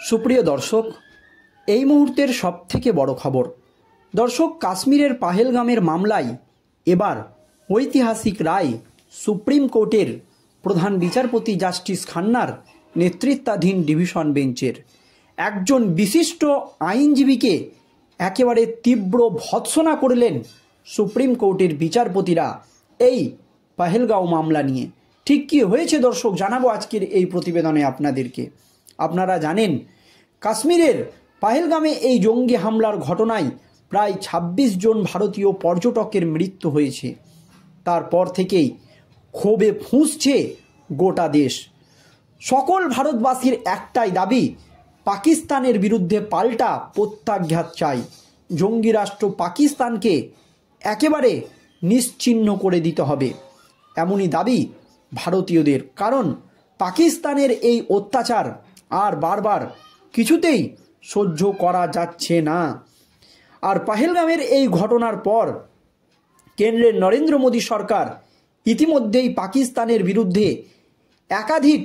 সুপ্রিয় দর্শক, এই মুহূর্তের সবথেকে বড় খবর। দর্শক, কাশ্মীরের পাহেলগামের মামলায় এবার ঐতিহাসিক রায় সুপ্রিম কোর্টের প্রধান বিচারপতি জাস্টিস খান্নার নেতৃত্বাধীন ডিভিশন বেঞ্চের। একজন বিশিষ্ট আইনজীবীকে একেবারে তীব্র ভৎসনা করলেন সুপ্রিম কোর্টের বিচারপতিরা এই পাহেলগাঁও মামলা নিয়ে। ঠিক কী হয়েছে দর্শক, জানাবো আজকের এই প্রতিবেদনে আপনাদেরকে। আপনারা জানেন, কাশ্মীরের পাহেলগামে এই জঙ্গি হামলার ঘটনায় প্রায় ২৬ জন ভারতীয় পর্যটকের মৃত্যু হয়েছে। তারপর থেকেই ক্ষোভে ফুঁসছে গোটা দেশ। সকল ভারতবাসীর একটাই দাবি, পাকিস্তানের বিরুদ্ধে পাল্টা প্রত্যাঘাত চাই। জঙ্গি রাষ্ট্র পাকিস্তানকে একেবারে নিশ্চিহ্ন করে দিতে হবে, এমনই দাবি ভারতীয়দের। কারণ পাকিস্তানের এই অত্যাচার আর বারবার কিছুতেই সহ্য করা যাচ্ছে না। আর পাহেলগামের এই ঘটনার পর কেন্দ্রের নরেন্দ্র মোদী সরকার ইতিমধ্যেই পাকিস্তানের বিরুদ্ধে একাধিক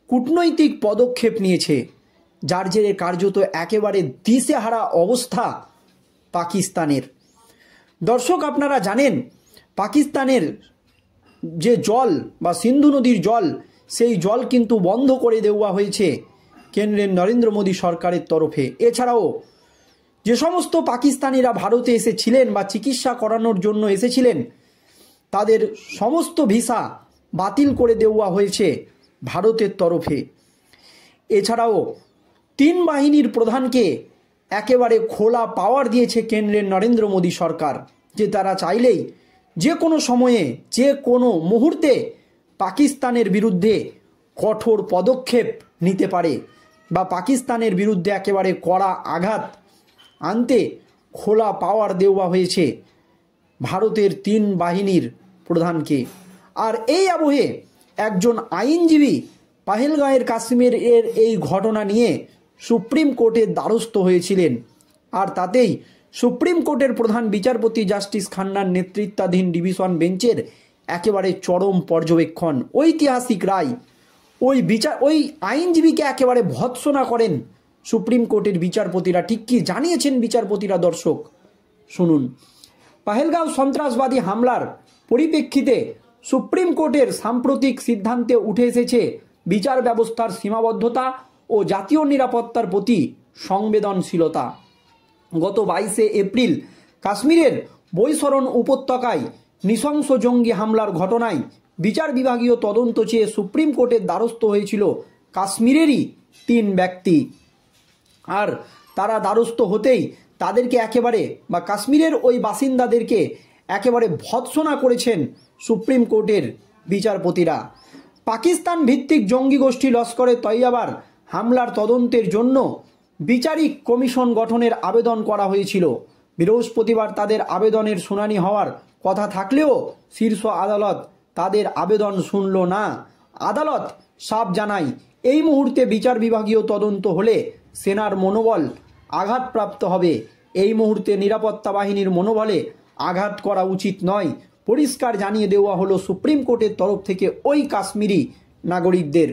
কূটনৈতিক পদক্ষেপ নিয়েছে, যার জেরে কার্যত একেবারে দিশেহারা অবস্থা পাকিস্তানের। দর্শক, আপনারা জানেন, পাকিস্তানের যে জল বা সিন্ধু নদীর জল, সেই জল কিন্তু বন্ধ করে দেওয়া হয়েছে কেন্দ্রের নরেন্দ্র মোদী সরকারের তরফে। এছাড়াও যে সমস্ত পাকিস্তানিরা ভারতে এসেছিলেন বা চিকিৎসা করানোর জন্য এসেছিলেন, তাদের সমস্ত ভিসা বাতিল করে দেওয়া হয়েছে ভারতের তরফে। এছাড়াও ৩ বাহিনীর প্রধানকে একেবারে খোলা পাওয়ার দিয়েছে কেন্দ্রের নরেন্দ্র মোদী সরকার, যে তারা চাইলেই যে কোনো সময়ে যে কোনো মুহূর্তে পাকিস্তানের বিরুদ্ধে কঠোর পদক্ষেপ নিতে পারে বা পাকিস্তানের বিরুদ্ধে একেবারে কড়া আঘাত আনতে খোলা পাওয়ার দেওয়া হয়েছে ভারতের ৩ বাহিনীর প্রধানকে। আর এই আবহে একজন আইনজীবী পাহেলগাঁওয়ের কাশ্মীরের এই ঘটনা নিয়ে সুপ্রিম কোর্টের দ্বারস্থ হয়েছিলেন। আর তাতেই সুপ্রিম কোর্টের প্রধান বিচারপতি জাস্টিস খান্নার নেতৃত্বাধীন ডিভিশন বেঞ্চের একেবারে চরম পর্যবেক্ষণ, ঐতিহাসিক রায়। ওই আইনজীবীকে একেবারে ভৎসনা করেন সুপ্রিম কোর্টের বিচারপতিরা। ঠিক কি জানিয়েছেন বিচারপতিরা দর্শক, শুনুন। পাহেলগাঁও সন্ত্রাসবাদী হামলার পরিপ্রেক্ষিতে সুপ্রিম কোর্টের সাম্প্রতিক সিদ্ধান্তে উঠে এসেছে বিচার ব্যবস্থার সীমাবদ্ধতা ও জাতীয় নিরাপত্তার প্রতি সংবেদনশীলতা। গত ২২শে এপ্রিল কাশ্মীরের বৈশরণ উপত্যকায় নৃশংস জঙ্গি হামলার ঘটনায় বিচার বিভাগীয় তদন্ত চেয়ে সুপ্রিম কোর্টের দ্বারস্থ হয়েছিল কাশ্মীরেরই ৩ ব্যক্তি। আর তারা দ্বারস্থ হতেই তাদেরকে একেবারে বা কাশ্মীরের ওই বাসিন্দাদেরকে একেবারে ভৎসনা করেছেন সুপ্রিম কোর্টের বিচারপতিরা। পাকিস্তান ভিত্তিক জঙ্গি গোষ্ঠী লস্করে তৈয়বার হামলার তদন্তের জন্য বিচারিক কমিশন গঠনের আবেদন করা হয়েছিল। বৃহস্পতিবার তাদের আবেদনের শুনানি হওয়ার কথা থাকলেও শীর্ষ আদালত তাদের আবেদন শুনল না। আদালত সাফ জানায়, এই মুহূর্তে বিচার বিভাগীয় তদন্ত হলে সেনার মনোবল আঘাতপ্রাপ্ত হবে। এই মুহূর্তে নিরাপত্তা বাহিনীর মনোবলে আঘাত করা উচিত নয়, পরিষ্কার জানিয়ে দেওয়া হলো সুপ্রিম কোর্টের তরফ থেকে ওই কাশ্মীরি নাগরিকদের।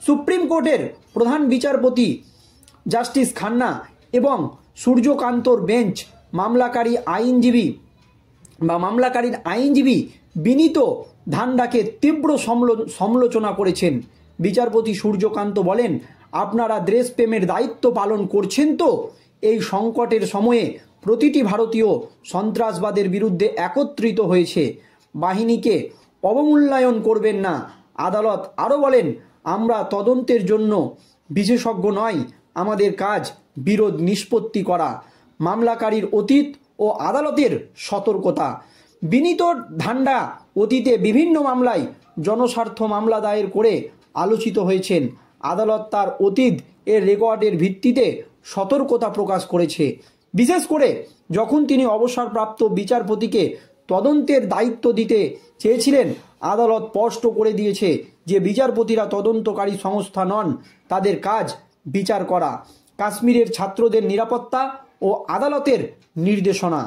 সুপ্রিম কোর্টের প্রধান বিচারপতি জাস্টিস খান্না এবং সূর্যকান্তর বেঞ্চ মামলাকারীর আইনজীবী বিনীত ধান্ডাকে তীব্র সমালোচনা করেছেন। বিচারপতি সূর্যকান্ত বলেন, আপনারা দেশপ্রেমের দায়িত্ব পালন করছেন তো? এই সংকটের সময়ে প্রতিটি ভারতীয় সন্ত্রাসবাদের বিরুদ্ধে একত্রিত হয়েছে, বাহিনীকে অবমূল্যায়ন করবেন না। আদালত আরও বলেন, আমরা তদন্তের জন্য বিশেষজ্ঞ নয়, আমাদের কাজ বিরোধ নিষ্পত্তি করা। মামলাকারীর অতীত ও আদালতের সতর্কতা। বিনীত ধান্ডা অতীতে বিভিন্ন মামলায় জনস্বার্থ মামলা দায়ের করে আলোচিত হয়েছেন। আদালত তার অতীত এর রেকর্ডের ভিত্তিতে সতর্কতা প্রকাশ করেছে। বিশেষ করে যখন তিনি অবসরপ্রাপ্ত বিচারপতিকে তদন্তের দায়িত্ব দিতে চেয়েছিলেন, আদালত স্পষ্ট করে দিয়েছে যে বিচারপতিরা তদন্তকারী সংস্থা নন, তাদের কাজ বিচার করা। কাশ্মীরের ছাত্রদের নিরাপত্তা ও আদালতের নির্দেশনা।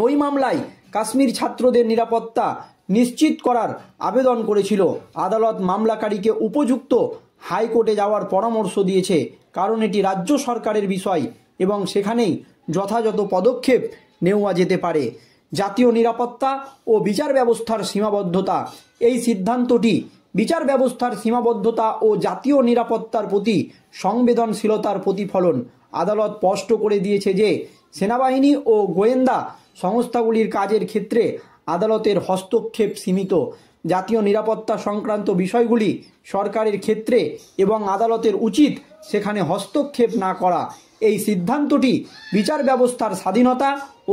ওই মামলায় কাশ্মীর ছাত্রদের নিরাপত্তা নিশ্চিত করার আবেদন করেছিল। আদালত মামলাকারীকে উপযুক্ত হাইকোর্টে যাওয়ার পরামর্শ দিয়েছে, কারণ এটি রাজ্য সরকারের বিষয় এবং সেখানেই যথাযথ পদক্ষেপ নেওয়া যেতে পারে। জাতীয় নিরাপত্তা ও বিচার ব্যবস্থার সীমাবদ্ধতা, এই সিদ্ধান্তটি বিচার ব্যবস্থার সীমাবদ্ধতা ও জাতীয় নিরাপত্তার প্রতি সংবেদনশীলতার প্রতিফলন। আদালত স্পষ্ট করে দিয়েছে যে সেনাবাহিনী ও গোয়েন্দা সংস্থাগুলির কাজের ক্ষেত্রে আদালতের হস্তক্ষেপ সীমিত। জাতীয় নিরাপত্তা সংক্রান্ত বিষয়গুলি সরকারের ক্ষেত্রে এবং আদালতের উচিত সেখানে হস্তক্ষেপ না করা। এই সিদ্ধান্তটি বিচার ব্যবস্থার স্বাধীনতা ও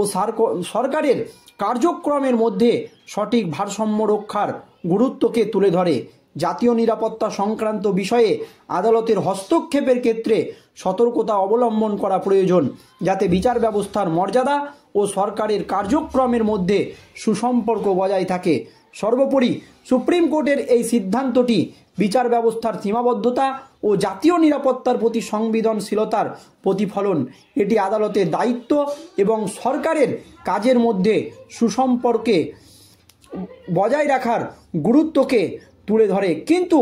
সরকারের কার্যক্রমের মধ্যে সঠিক ভারসাম্য রক্ষার গুরুত্বকে তুলে ধরে। জাতীয় নিরাপত্তা সংক্রান্ত বিষয়ে আদালতের হস্তক্ষেপের ক্ষেত্রে সতর্কতা অবলম্বন করা প্রয়োজন, যাতে বিচার ব্যবস্থার মর্যাদা ও সরকারের কার্যক্রমের মধ্যে সুসম্পর্ক বজায় থাকে। সর্বোপরি সুপ্রিম কোর্টের এই সিদ্ধান্তটি বিচার ব্যবস্থার সীমাবদ্ধতা ও জাতীয় নিরাপত্তার প্রতি সংবেদনশীলতার প্রতিফলন। এটি আদালতের দায়িত্ব এবং সরকারের কাজের মধ্যে সুসম্পর্কে বজায় রাখার গুরুত্বকে তুলে ধরে। কিন্তু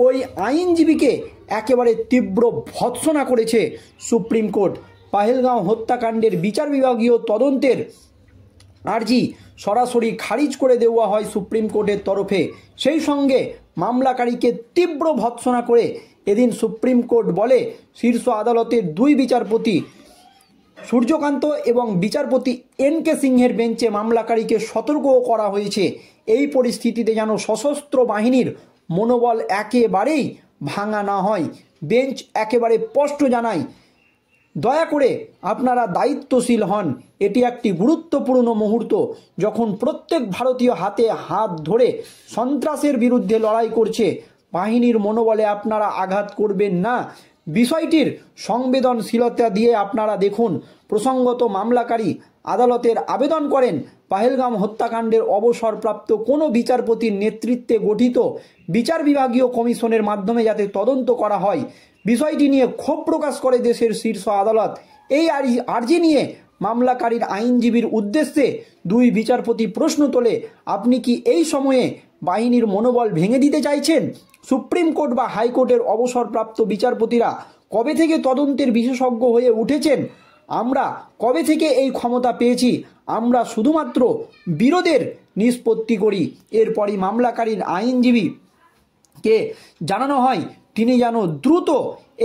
ওই আইনজীবীকে একেবারে তীব্র ভৎসনা করেছে সুপ্রিম কোর্ট। পাহেলগাঁও হত্যাকাণ্ডের বিচার বিভাগীয় তদন্তের আর্জি সরাসরি খারিজ করে দেওয়া হয় সুপ্রিম কোর্টের তরফে। সেই সঙ্গে মামলাকারীকে তীব্র ভৎসনা করে এদিন সুপ্রিম কোর্ট বলে, শীর্ষ আদালতের দুই বিচারপতি সূর্যকান্ত এবং বিচারপতি এন.কে. সিংহের বেঞ্চে মামলাকারীকে সতর্কও করা হয়েছে। এই পরিস্থিতিতে যেন সশস্ত্র বাহিনীর মনোবল একেবারেই ভাঙা না হয়। বেঞ্চ একেবারে স্পষ্ট জানায়, দয়া করে আপনারা দায়িত্বশীল হন। এটি একটি গুরুত্বপূর্ণ মুহূর্ত, যখন প্রত্যেক ভারতীয় হাতে হাত ধরে সন্ত্রাসের বিরুদ্ধে লড়াই করছে। বাহিনীর মনোবলে আপনারা আঘাত করবেন না। বিষয়টির সংবেদনশীলতা দিয়ে আপনারা দেখুন। প্রসঙ্গত মামলাকারী আদালতের আবেদন করেন পাহেলগাম হত্যাকাণ্ডের অবসরপ্রাপ্ত কোনো বিচারপতির নেতৃত্বে গঠিত বিচার বিভাগীয় কমিশনের মাধ্যমে যাতে তদন্ত করা হয়। বিষয়টি নিয়ে ক্ষোভ প্রকাশ করে দেশের শীর্ষ আদালত। এই আর্জি নিয়ে মামলাকারীর আইনজীবীর উদ্দেশ্যে দুই বিচারপতি প্রশ্ন তোলে, আপনি কি এই সময়ে বাহিনীর মনোবল ভেঙে দিতে চাইছেন? সুপ্রিম কোর্ট বা হাইকোর্টের অবসরপ্রাপ্ত বিচারপতিরা কবে থেকে তদন্তের বিশেষজ্ঞ হয়ে উঠেছেন? আমরা কবে থেকে এই ক্ষমতা পেয়েছি? আমরা শুধুমাত্র বিরোধের নিষ্পত্তি করি। এরপরই মামলাকারীর আইনজীবীকে জানানো হয় তিনি যেন দ্রুত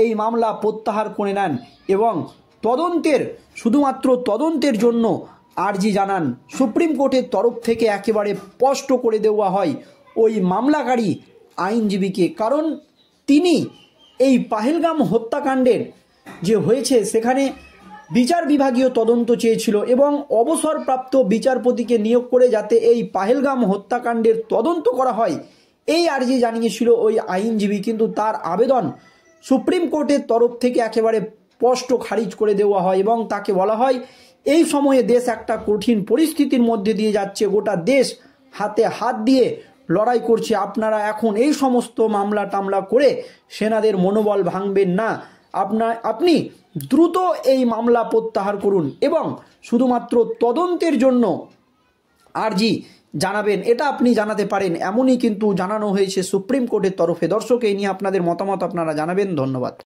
এই মামলা প্রত্যাহার করে নেন এবং শুধুমাত্র তদন্তের জন্য আর্জি জানান। সুপ্রিম কোর্টের তরফ থেকে একেবারে স্পষ্ট করে দেওয়া হয় ওই মামলাকারী আইনজীবীকে, কারণ তিনি এই পাহেলগাম হত্যাকাণ্ডের যে হয়েছে সেখানে বিচার বিভাগীয় তদন্ত চেয়েছিল এবং অবসরপ্রাপ্ত বিচারপতিকে নিয়োগ করে যাতে এই পাহেলগাম হত্যাকাণ্ডের তদন্ত করা হয়, এই আর্জি জানিয়েছিল ওই আইনজীবী। কিন্তু তার আবেদন সুপ্রিম কোর্টের তরফ থেকে একেবারে স্পষ্ট খারিজ করে দেওয়া হয় এবং তাকে বলা হয়, এই সময়ে দেশ একটা কঠিন পরিস্থিতির মধ্যে দিয়ে যাচ্ছে, গোটা দেশ হাতে হাত দিয়ে লড়াই করছে। আপনারা এখন এই সমস্ত মামলা টামলা করে সেনাদের মনোবল ভাঙবেন না। আপনি দ্রুত এই মামলা প্রত্যাহার করুন এবং শুধুমাত্র তদন্তের জন্য আর্জি জানাবেন, এটা আপনি জানাতে পারেন, এমনই কিন্তু জানানো হয়েছে সুপ্রিম কোর্টের তরফে। দর্শক, এই নিয়ে আপনাদের মতামত আপনারা জানাবেন। ধন্যবাদ।